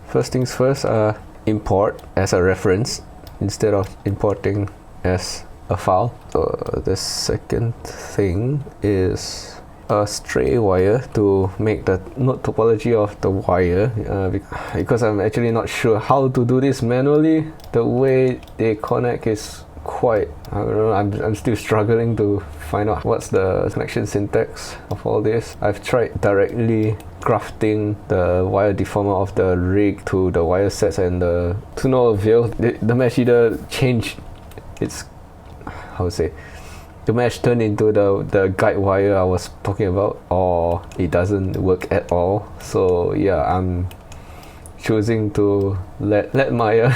first things first, import as a reference instead of importing as a file. So the second thing is a stray wire to make the node topology of the wire, because I'm actually not sure how to do this manually. The way they connect is quite, I don't know, I'm still struggling to find out what's the connection syntax of all this. I've tried directly grafting the wire deformer of the rig to the wire sets, and to no avail. The mesh either changed its, how to say, the mesh turned into the guide wire I was talking about, or it doesn't work at all. So yeah, I'm choosing to let Maya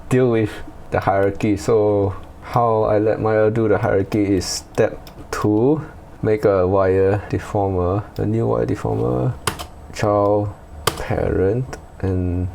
deal with the hierarchy. So how I let Maya do the hierarchy is step 2, make a wire deformer, a new wire deformer, child, parent, and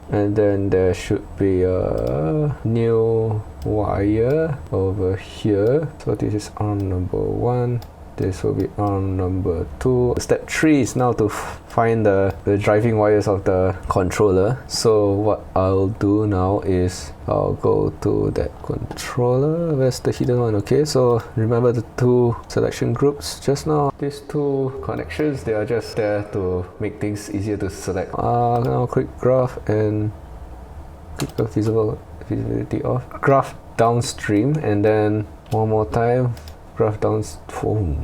then there should be a new wire over here. So this is arm number 1, this will be arm number 2. Step 3 is now to find the driving wires of the controller. So what I'll do now is I'll go to that controller. Where's the hidden one? Okay, so remember the 2 selection groups just now. These 2 connections, they are just there to make things easier to select. Now click graph and click the visibility off. Graph downstream, and then one more time graph downstream.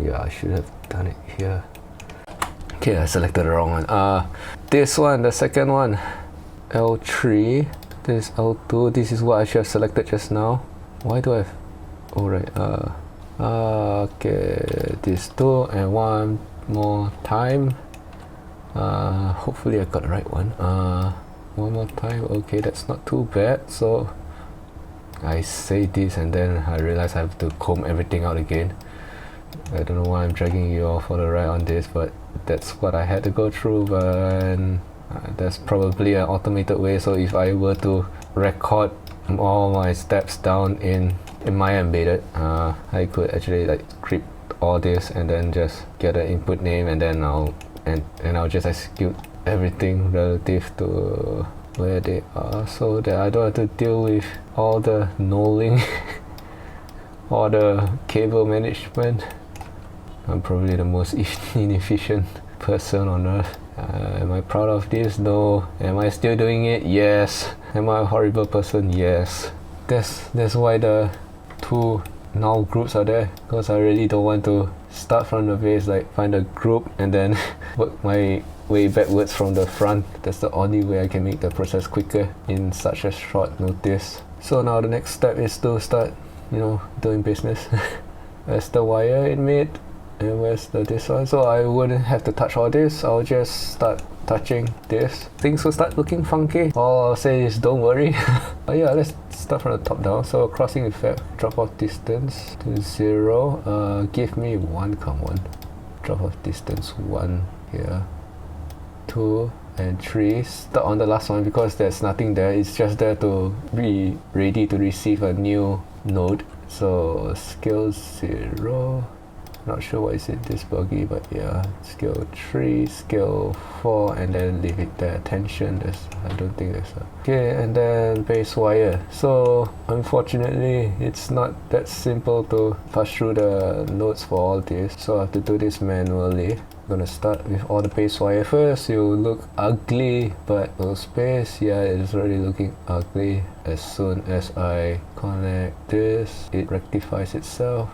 Yeah, I should have done it here. Okay, I selected the wrong one. This one, the second one, L3, this is L2. This is what I should have selected just now. Why do I have, oh right, okay, these 2, and one more time. Hopefully I got the right one. One more time. Okay, that's not too bad. So I say this and then I realize I have to comb everything out again. I don't know why I'm dragging you all for the ride on this, but that's what I had to go through. But there's probably an automated way, so if I were to record all my steps down in my embedded, I could actually like script all this and then just get an input name, and then I'll just execute everything relative to where they are, so that I don't have to deal with all the knolling or the cable management. I'm probably the most inefficient person on earth. Am I proud of this? No. Am I still doing it? Yes. Am I a horrible person? Yes. That's why the 2 null groups are there, because I really don't want to start from the base, like find a group and then work my way backwards from the front. That's the only way I can make the process quicker in such a short notice. So now the next step is to start, doing business. Where's the wire it made? And where's this one? So I wouldn't have to touch all this. I'll just start touching this. Things will start looking funky. All I'll say is don't worry. But yeah, let's start from the top down. So crossing effect, drop off distance to 0. Give me 1, come on. Drop off distance 1 here. 2 and 3. Start on the last one because there's nothing there. It's just there to be ready to receive a new node. So scale 0. Not sure why is it this buggy, but yeah, scale 3, scale 4, and then leave it there. Tension, I don't think there's a... Okay, and then base wire. So unfortunately, it's not that simple to pass through the nodes for all this, so I have to do this manually. I'm gonna start with all the base wire first. It will look ugly, but no space. Yeah, it's already looking ugly. As soon as I connect this, it rectifies itself.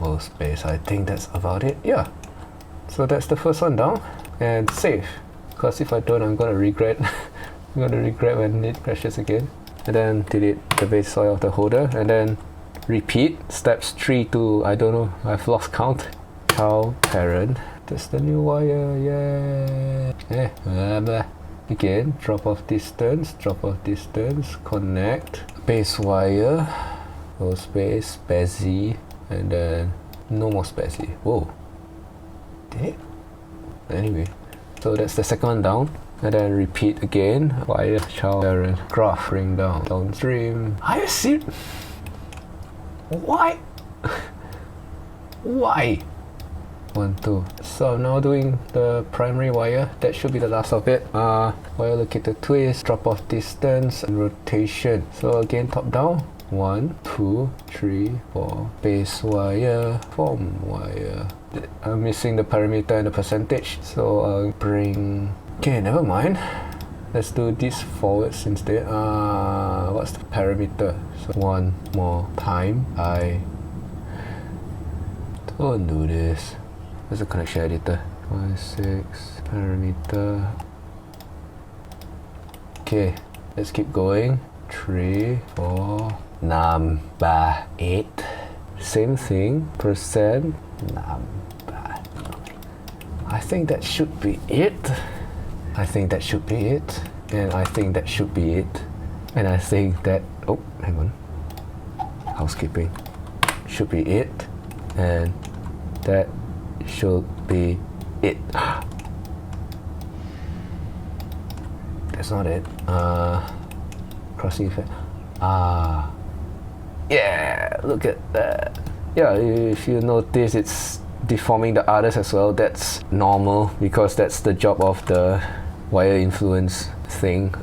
More space, I think that's about it. Yeah, so that's the first one down, and save, because if I don't, I'm gonna regret. I'm gonna regret when it crashes again. And then delete the base wire of the holder, and then repeat steps 3 to, I don't know, I've lost count. Child, parent, that's the new wire. Yeah. Blah, blah. Again, drop off distance, connect base wire, no space, Bezier. And then no more spacy. Whoa. Did it? Anyway, so that's the second one down. And then repeat again. Wire, child, parent, graph, ring down, downstream. Are you serious? Why? Why? 1, 2. So I'm now doing the primary wire. That should be the last of it. Wire locator twist, drop off distance, and rotation. So again, top down. 1, 2, 3, 4. Base wire, form wire. I'm missing the parameter and the percentage, so I'll bring... Okay, never mind. Let's do this forwards instead. What's the parameter? So one more time. I don't do this. Where's the connection editor? 5, 6, parameter. Okay, let's keep going. 3, 4, number 8. Same thing, percent, number 9. I think that should be it. I think that should be it. And I think that should be it. And I think that, oh, hang on. Housekeeping. Should be it. And that should be it. That's not it. Crossing effect. Yeah, look at that. Yeah, if you notice, it's deforming the others as well. That's normal because that's the job of the wire influence thing.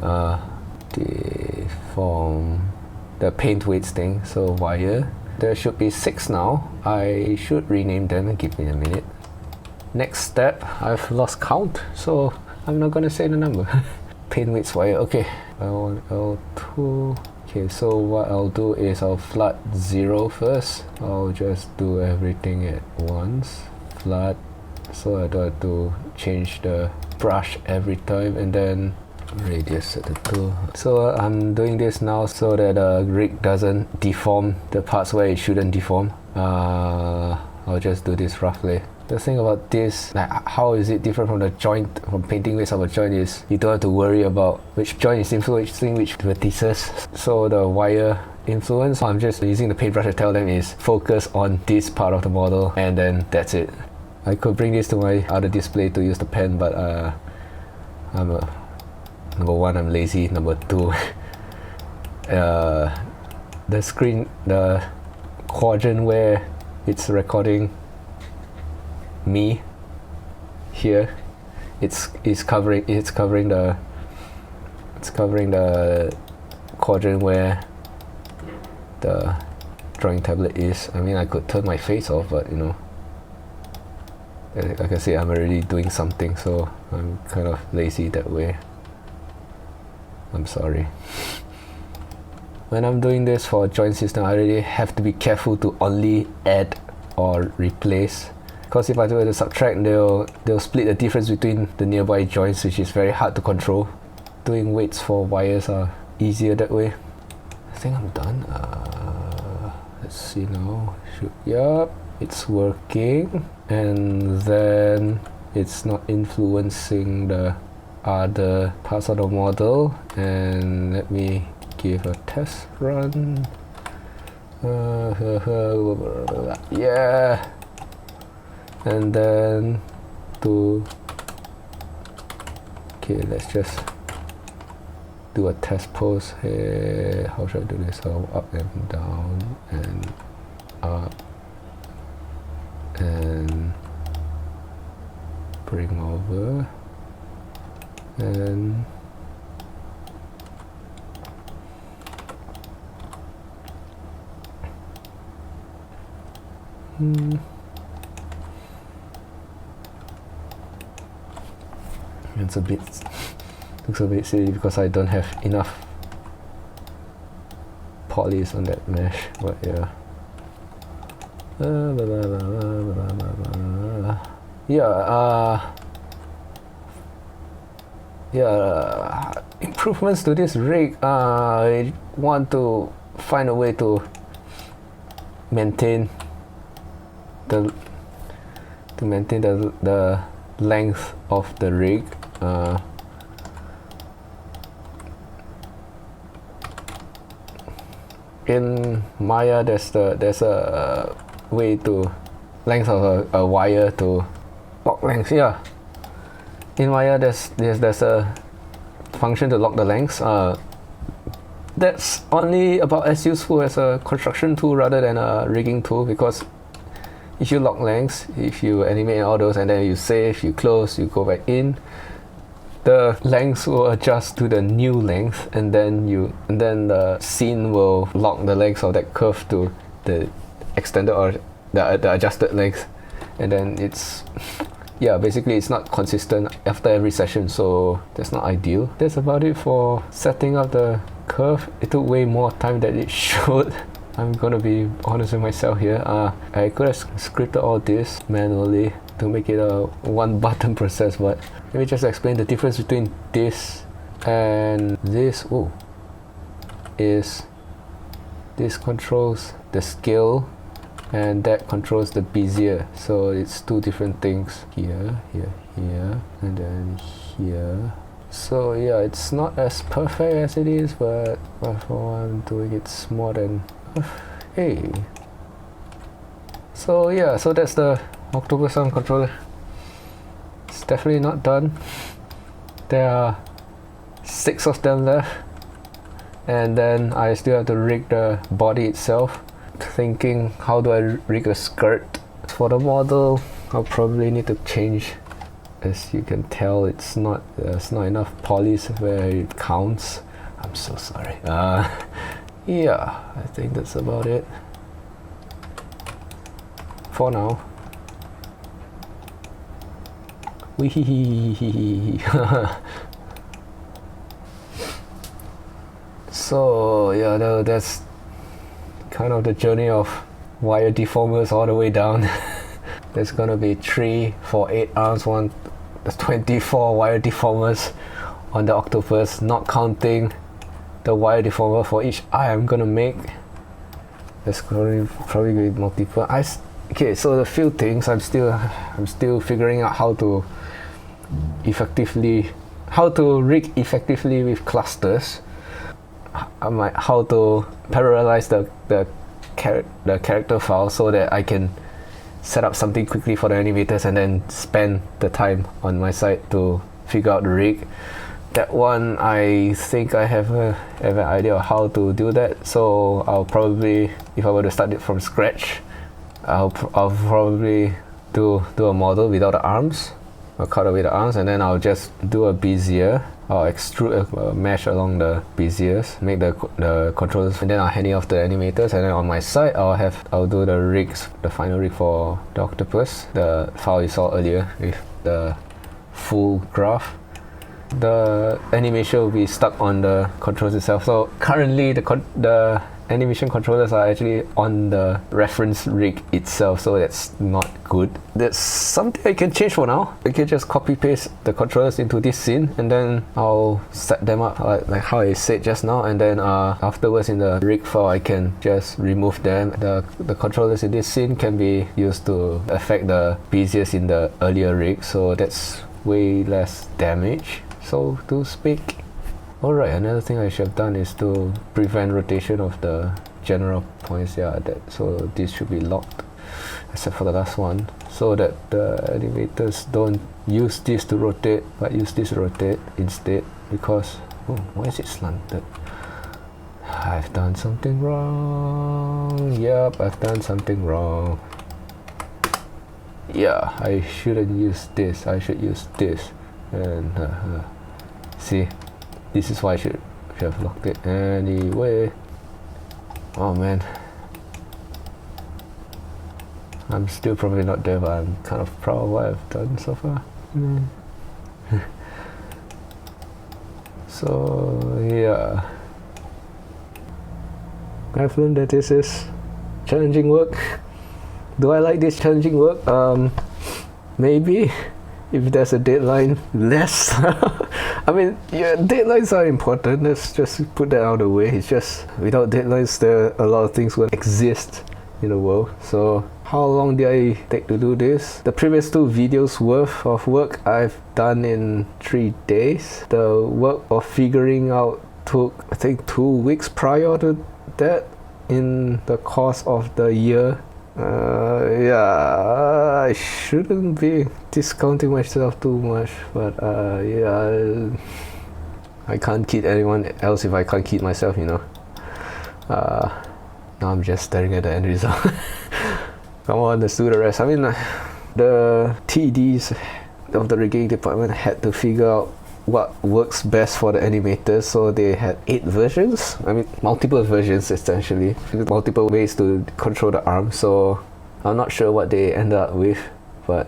Deform the paint weights thing. So wire. There should be 6 now. I should rename them. Give me a minute. Next step, I've lost count, so I'm not gonna say the number. Paint weights wire. Okay, L1, L2. Okay, so what I'll do is I'll flood 0 first. I'll just do everything at once. Flood, so I don't have to change the brush every time, and then radius at the 2. So I'm doing this now so that the rig doesn't deform the parts where it shouldn't deform. I'll just do this roughly. The thing about this, like how is it different from the joint, from painting weights of a joint, is you don't have to worry about which joint is influencing which vertices. So the wire influence, I'm just using the paintbrush to tell them is focus on this part of the model, and then that's it. I could bring this to my other display to use the pen, but number 1, I'm lazy. Number 2, the screen, the quadrant where it's recording me here, it's covering the quadrant where the drawing tablet is. I mean, I could turn my face off, but you know, like I say, I'm already doing something, so I'm kind of lazy that way. I'm sorry. When I'm doing this for a joint system, I really have to be careful to only add or replace, because if I do it to subtract, they'll split the difference between the nearby joints, which is very hard to control. Doing weights for wires are easier that way. I think I'm done. Let's see now. Yup, it's working, and then it's not influencing the other parts of the model. And let me give a test run. Yeah. And then okay, let's just do a test pose. Hey, how should I do this? So up and down and up and bring over and it's looks a bit silly because I don't have enough polys on that mesh, but yeah. Improvements to this rig. I want to find a way to maintain the length of the rig. In Maya, there's a way to length of a wire to lock length. Yeah, in Maya there's a function to lock the lengths. That's only about as useful as a construction tool rather than a rigging tool, because if you lock lengths, if you animate all those and then you save, you close, you go back in, the lengths will adjust to the new length, and then the scene will lock the length of that curve to the extended or the adjusted length, and then it's basically it's not consistent after every session, so that's not ideal. That's about it for setting up the curve. It took way more time than it should. I'm gonna be honest with myself here. I could have scripted all this manually to make it a one button process, but let me just explain the difference between this and this. Is this controls the scale and that controls the Bezier, so it's two different things, here, and then here. So yeah, it's not as perfect as it is, but for what I'm doing, it's more than hey. So yeah, so that's the Octopus sound controller. It's definitely not done. There are 6 of them left, and then I still have to rig the body itself. Thinking, how do I rig the skirt? For the model, I'll probably need to change. As you can tell, there's not enough polys where it counts. I'm so sorry. Yeah, I think that's about it for now. Wee. So yeah, that's kind of the journey of wire deformers all the way down. There's gonna be 3 for 8 arms, 24 wire deformers on the Octopus, not counting the wire deformer for each eye I'm gonna make. There's probably be multiple. Okay, so the few things I'm still figuring out how to rig effectively with clusters. How to parallelize the character file so that I can set up something quickly for the animators and then spend the time on my side to figure out the rig. That one, I think I have an idea of how to do that, so I'll probably, if I were to start it from scratch, I'll probably do a model without the arms. I'll cut away the arms, and then I'll just do a Bezier. I'll extrude a mesh along the Beziers, make the controllers, and then I'll hand it off to the animators. And then on my side, I'll do the rigs, the final rig for the Octopus, the file you saw earlier with the full graph. The animation will be stuck on the controls itself. So currently, the animation controllers are actually on the reference rig itself, so that's not good. That's something I can change for now. I can just copy paste the controllers into this scene, and then I'll set them up like how I said just now, and then afterwards in the rig file I can just remove them. The controllers in this scene can be used to affect the Beziers in the earlier rig, so that's way less damage, so to speak. Alright, another thing I should have done is to prevent rotation of the general points. So this should be locked, except for the last one, so that the animators don't use this to rotate, but use this to rotate instead. Because why is it slanted? I've done something wrong. Yep, I've done something wrong. Yeah, I shouldn't use this. I should use this. And see. This is why I should have locked it anyway. Oh man. I'm still probably not there, but I'm kind of proud of what I've done so far. So yeah. I've learned that this is challenging work. Do I like this challenging work? Maybe. If there's a deadline, less. I mean, yeah, deadlines are important. Let's just put that out of the way. It's just without deadlines, a lot of things will exist in the world. So how long did I take to do this? The previous 2 videos worth of work I've done in 3 days. The work of figuring out took, I think, 2 weeks prior to that in the course of the year. Yeah, I shouldn't be discounting myself too much, but yeah, I can't kid anyone else if I can't kid myself, you know. Now I'm just staring at the end result. Come on, let's do the rest. I mean, the TDs of the rigging department had to figure out what works best for the animators, so they had 8 versions. I mean, multiple versions essentially, multiple ways to control the arm. So I'm not sure what they ended up with, but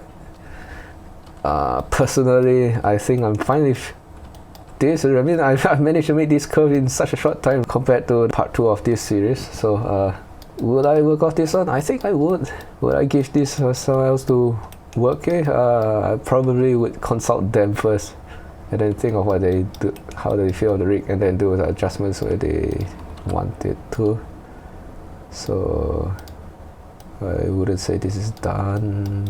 personally, I think I'm fine with this. I mean, I've managed to make this curve in such a short time compared to part 2 of this series. So would I work off this one? I think I would. Would I give this for someone else to work with? I probably would consult them first, and then think of what they do, how they feel on the rig, and then do the adjustments where they want it to. So I wouldn't say this is done,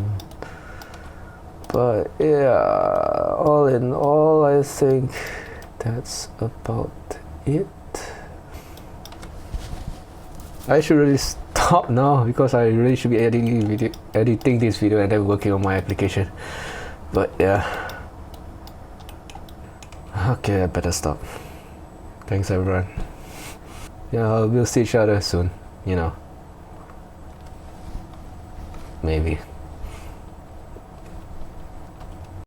but yeah, all in all, I think that's about it. I should really stop now because I really should be editing this video and then working on my application. But yeah. Okay, I better stop. Thanks everyone. Yeah, we'll see each other soon, you know. Maybe.